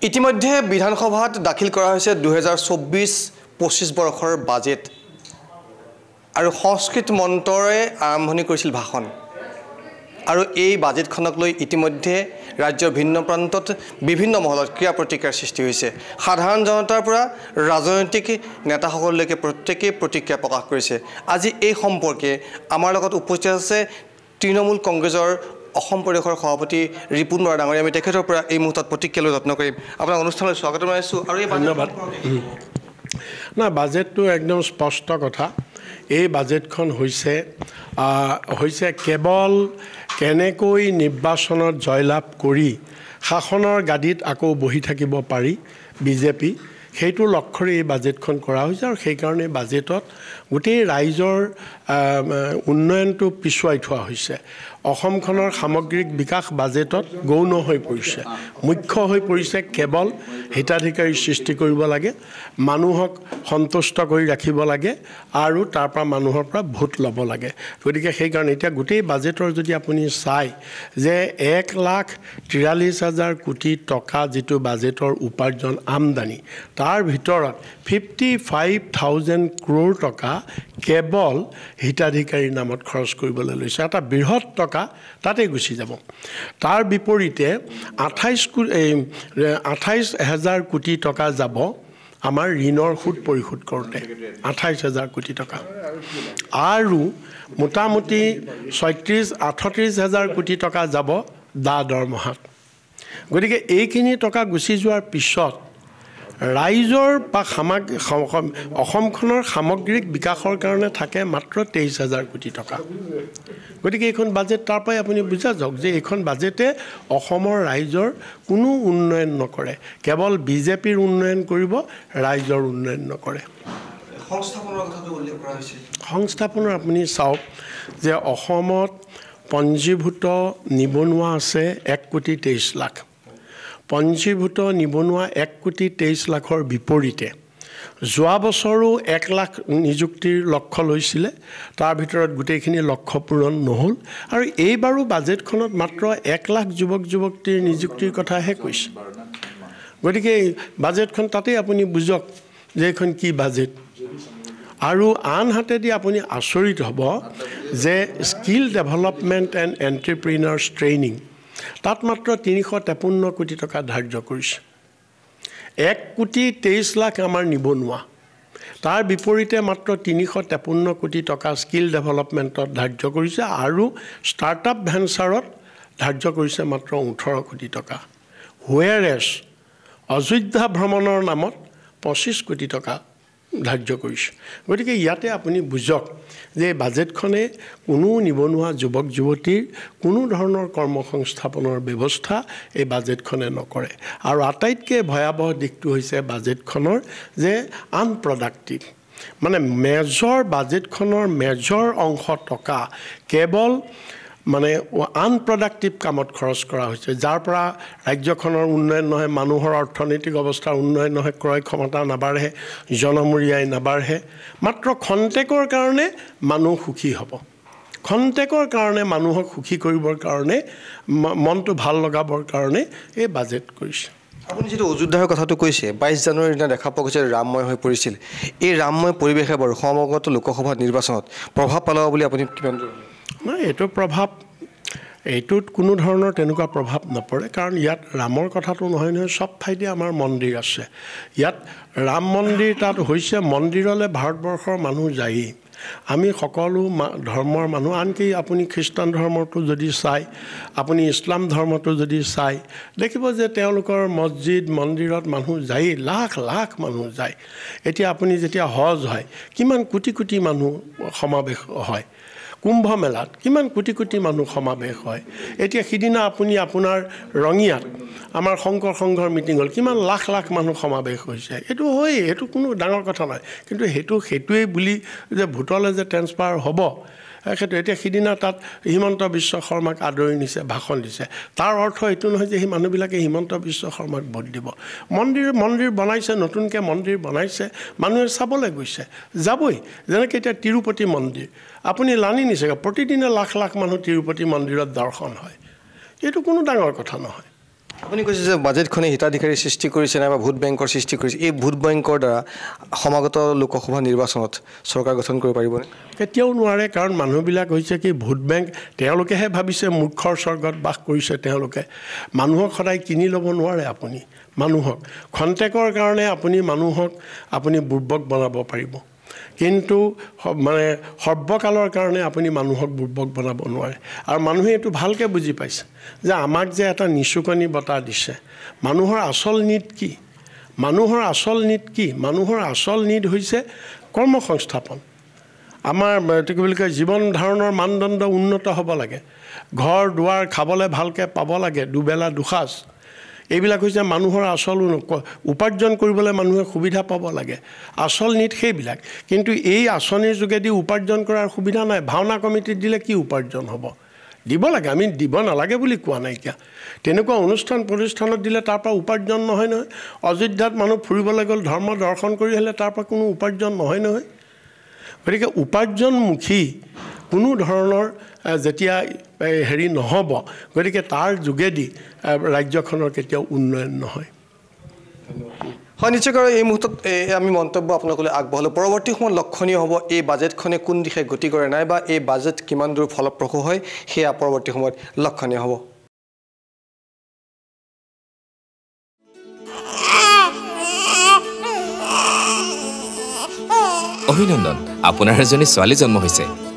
ইতিমধ্যে বিধানসভাত দাখিল কৰা হৈছে 2024-25 বৰ্ষৰ বাজেট আৰু সংস্কৃত মন্ত্ৰৰে আৰম্ভণি কৰিছিল ভাষণ আৰু এই বাজেটখনক লৈ ইতিমধ্যে ৰাজ্যৰ ভিন্ন প্ৰান্তত বিভিন্ন মহলত ক্ৰিয়া প্ৰতিক্ৰিয়াৰ সৃষ্টি হৈছে সাধাৰণ জনতাৰ পৰা ৰাজনৈতিক নেতাসকললৈকে প্ৰত্যেকেই প্ৰতিক্ৰিয়া প্ৰকাশ কৰিছে আজি এই সম্পৰ্কে আমাৰ লগত উপস্থিত আছে তৃণমূল কংগ্ৰেছৰ অসম পৰিষদৰ সভাপতি ৰিপুন বৰা ডাঙৰীয়া আমি তেখেতৰ পৰা এই মুহূৰ্তত প্ৰতিক্ৰিয়া লৈ যত্ন কৰিম আপোনাক অনুষ্ঠানলৈ স্বাগতম জনাইছোঁ আৰু এই ধন্যবাদ না বাজেটটো একদম স্পষ্ট কথা এই বাজেটখন হৈছে কেৱল কেনেকৈ নিৰ্বাচনত জয়লাভ কৰি শাসনৰ গাদীত আকৌ বহি থাকিব পাৰি বিজেপি সেইটো লক্ষ্যৰে এই বাজেটখন কৰা হৈছে আৰু সেইকাৰণে বাজেটত গোটেই ৰাইজৰ উন্নয়নটো পিছুৱাই থোৱা হৈছে অসমখনৰ সামগ্ৰিক বিকাশ বাজেটত গৌণ হৈ পৰিছে মুখ্য হৈ পৰিছে কেৱল হিতাধিকাৰী সৃষ্টি কৰিব লাগে মানুহক সন্তুষ্ট কৰি ৰাখিব লাগে আৰু তাৰ পৰা মানুহৰ পৰা ভোট ল'ব লাগে গতিকে সেইকাৰণে এতিয়া গোটেই বাজেটৰ যদি আপুনি চাই যে 1,43,000 কোটি টকা যিটো বাজেটৰ উপাৰ্জন আমদানি তাৰ ভিতৰত 55,000 crore টকা কেৱল হিতাধিকাৰীৰ নামত খৰচ কৰিবলৈ লৈছে এটা বৃহৎ টকা তাতে গুচি যাব তাৰ বিপৰীতে 28,000 কোটি টকা যাব আমাৰ ঋণৰ সুদ পৰিশোধ কৰোঁতে 28,000 কোটি টকা আৰু মোটামুটি 38,000 কোটি টকা যাব দৰমহাত গতিকে এইখিনি টকা গুচি যোৱাৰ পিছত ৰাইজৰ বা অসমখনৰ সামগ্ৰিক বিকাশৰ কাৰণে থাকে মাত্ৰ 23,000 কোটি টকা গতিকে এইখন বাজেট তাৰ পৰাই আপুনি বুজা যাওক যে এইখন বাজেটে অসমৰ ৰাইজৰ কোনো উন্নয়ন নকৰে কেৱল বিজেপিৰ উন্নয়ন কৰিব ৰাইজৰ উন্নয়ন নকৰে সংস্থাপনৰ আপুনি চাওক যে অসমত পঞ্জীভূত নিবনুৱা আছে 1,23 লাখ পঞ্জীভূত নিবনুৱা 1,23 লাখৰ বিপৰীতে যোৱা বছৰো 1 লাখ নিযুক্তিৰ লক্ষ্য লৈছিলে তাৰ ভিতৰত গোটেইখিনি লক্ষ্য পূৰণ নহ'ল আৰু এইবাৰো বাজেটখনত মাত্ৰ 1 লাখ যুৱক যুৱতীৰ নিযুক্তিৰ কথাহে কৈছে গতিকে বাজেটখন তাতেই আপুনি বুজক যে এইখন কি বাজেট আৰু আনহাতেদি আপুনি আচৰিত হ'ব যে স্কিল ডেভেলপমেণ্ট এণ্ড এণ্টাৰপ্ৰিনাৰ্ছ ট্ৰেইনিং তাত মাত্ৰ 353 কোটি টকা ধাৰ্য কৰিছে 1,23 লাখ আমাৰ নিবনুৱা তাৰ বিপৰীতে মাত্ৰ 353 কোটি টকা স্কিল ডেভেলপমেণ্টত ধাৰ্য কৰিছে আৰু ষ্টাৰ্টআপ ভেঞ্চাৰত ধাৰ্য কৰিছে মাত্ৰ 18 কোটি টকা হুৱেৰেছ অযোধ্যা ভ্ৰমণৰ নামত 25 কোটি টকা ধাৰ্য কৰিছে গতিকে ইয়াতে আপুনি বুজক যে বাজেটখনে কোনো নিবনুৱা যুৱক যুৱতীৰ কোনো ধৰণৰ কৰ্মসংস্থাপনৰ ব্যৱস্থা এই বাজেটখনে নকৰে আৰু আটাইতকৈ ভয়াৱহ দিশটো হৈছে বাজেটখনৰ যে আনপ্ৰডাক্টিভ মানে বাজেটখনৰ মেজৰ অংশ টকা কেৱল মানে আনপ্ৰডাক্টিভ কামত খৰচ কৰা হৈছে যাৰ পৰা ৰাজ্যখনৰ উন্নয়ন নহয় মানুহৰ অৰ্থনৈতিক অৱস্থাৰ উন্নয়ন নহয় ক্ৰয় ক্ষমতা নাবাঢ়ে জনমূৰিয়াই নাবাঢ়ে মাত্ৰ খন্তেকৰ কাৰণে মানুহ সুখী হ'ব খন্তেকৰ কাৰণে মানুহক সুখী কৰিবৰ কাৰণে মনটো ভাল লগাবৰ কাৰণে এই বাজেট কৰিছে আপুনি যিটো অযোধ্যাৰ কথাটো কৈছে 22 জানুৱাৰীৰ দিনা দেখা পোৱা গৈছে ৰামময় হৈ পৰিছিল এই ৰামময় পৰিৱেশে বাৰু সমগ্ৰ লোকসভা নিৰ্বাচনত প্ৰভাৱ পেলাব বুলি আপুনি কিমান নাই এইটোত কোনো ধৰণৰ তেনেকুৱা প্ৰভাৱ নপৰে কাৰণ ইয়াত ৰামৰ কথাটো নহয় চব ঠাইতে আমাৰ মন্দিৰ আছে ইয়াত ৰাম মন্দিৰ তাত হৈছে মন্দিৰলৈ ভাৰতবৰ্ষৰ মানুহ যায়েই আমি সকলো ধৰ্মৰ মানুহ আনকি আপুনি খ্ৰীষ্টান ধৰ্মটো যদি চাই আপুনি ইছলাম ধৰ্মটো যদি চাই দেখিব যে তেওঁলোকৰ মছজিদ মন্দিৰত মানুহ যায়েই লাখ লাখ মানুহ যায় এতিয়া আপুনি যেতিয়া হজ হয় কিমান কোটি কোটি মানুহ সমাৱেশ হয় কুম্ভ মেলাত কিমান কোটি কোটি মানুহ সমাৱেশ হয় এতিয়া সিদিনা আপুনি আপোনাৰ ৰঙিয়াত আমাৰ শংকৰ সংঘৰ মিটিং হ'ল কিমান লাখ লাখ মানুহ সমাৱেশ হৈছে এইটো হয় এইটো কোনো ডাঙৰ কথা নহয় কিন্তু সেইটোৱেই বুলি যে ভোটলৈ যে ট্ৰেন্সফাৰ হ'ব সেইটো এতিয়া সিদিনা তাত হিমন্ত বিশ্ব শৰ্মাক আদৰি নিছে ভাষণ দিছে তাৰ অৰ্থ এইটো নহয় যে সেই মানুহবিলাকে হিমন্ত বিশ্ব শৰ্মাক ভোট দিব মন্দিৰ বনাইছে নতুনকৈ মন্দিৰ বনাইছে মানুহে চাবলৈ গৈছে যাবই যেনেকৈ এতিয়া তিৰুপতি মন্দিৰ আপুনি লানি নিছে প্ৰতিদিনে লাখ লাখ মানুহ তিৰুপতি মন্দিৰত দৰ্শন হয় এইটো কোনো ডাঙৰ কথা নহয় আপুনি কৈছে যে বাজেটখনে হিতাধিকাৰী সৃষ্টি কৰিছে নাইবা ভোট বেংকৰ সৃষ্টি কৰিছে এই ভোট বেংকৰ দ্বাৰা সমাগত লোকসভা নিৰ্বাচনত চৰকাৰ গঠন কৰিব পাৰিবনে কেতিয়াও নোৱাৰে কাৰণ মানুহবিলাক হৈছে কি ভোট বেংক তেওঁলোকেহে ভাবিছে মূৰ্খৰ স্বৰ্গত বাস কৰিছে তেওঁলোকে মানুহক সদায় কিনি ল'ব নোৱাৰে আপুনি মানুহক খন্তেকৰ কাৰণে আপুনি মানুহক আপুনি বুৰ্বক বনাব পাৰিব কিন্তু মানে সৰ্বকালৰ কাৰণে আপুনি মানুহক বুৰ্বক বনাব নোৱাৰে আৰু মানুহে এইটো ভালকৈ বুজি পাইছে যে আমাক যে এটা নিচুকনি বঁটা দিছে মানুহৰ আচল নীড কি মানুহৰ আচল নীড কি মানুহৰ আচল নীড হৈছে কৰ্মসংস্থাপন আমাৰ এইটো কি বুলি কয় জীৱন ধাৰণৰ মানদণ্ড উন্নত হ'ব লাগে ঘৰ দুৱাৰ খাবলৈ ভালকৈ পাব লাগে দুবেলা দুসাঁজ এইবিলাক হৈছে মানুহৰ আচল উপাৰ্জন কৰিবলৈ মানুহে সুবিধা পাব লাগে আচল নীড সেইবিলাক কিন্তু এই আঁচনিৰ যোগেদি উপাৰ্জন কৰাৰ সুবিধা নাই ভাওনা কমিটিত দিলে কি উপাৰ্জন হ'ব দিব লাগে আমি দিব নালাগে বুলি কোৱা নাইকিয়া তেনেকুৱা অনুষ্ঠান প্ৰতিষ্ঠানত দিলে তাৰ পৰা উপাৰ্জন নহয় নহয় অযোধ্যাত মানুহ ফুৰিবলৈ গ'ল ধৰ্ম দৰ্শন কৰি আহিলে তাৰ পৰা কোনো উপাৰ্জন নহয় নহয় গতিকে উপাৰ্জনমুখী কোনো ধৰণৰ যেতিয়া হেৰি নহ'ব গতিকে তাৰ যোগেদি ৰাজ্যখনৰ কেতিয়াও উন্নয়ন নহয় হয় নিশ্চয়কৈ এই মুহূৰ্তত আমি মন্তব্য আপোনালোকলৈ আগবঢ়ালোঁ পৰৱৰ্তী সময়ত লক্ষণীয় হ'ব এই বাজেটখনে কোন দিশে গতি কৰে নাইবা এই বাজেট কিমান দূৰ ফলপ্ৰসূ হয় সেয়া পৰৱৰ্তী সময়ত লক্ষণীয় হ'ব অভিনন্দন আপোনাৰ এজনী ছোৱালী জন্ম হৈছে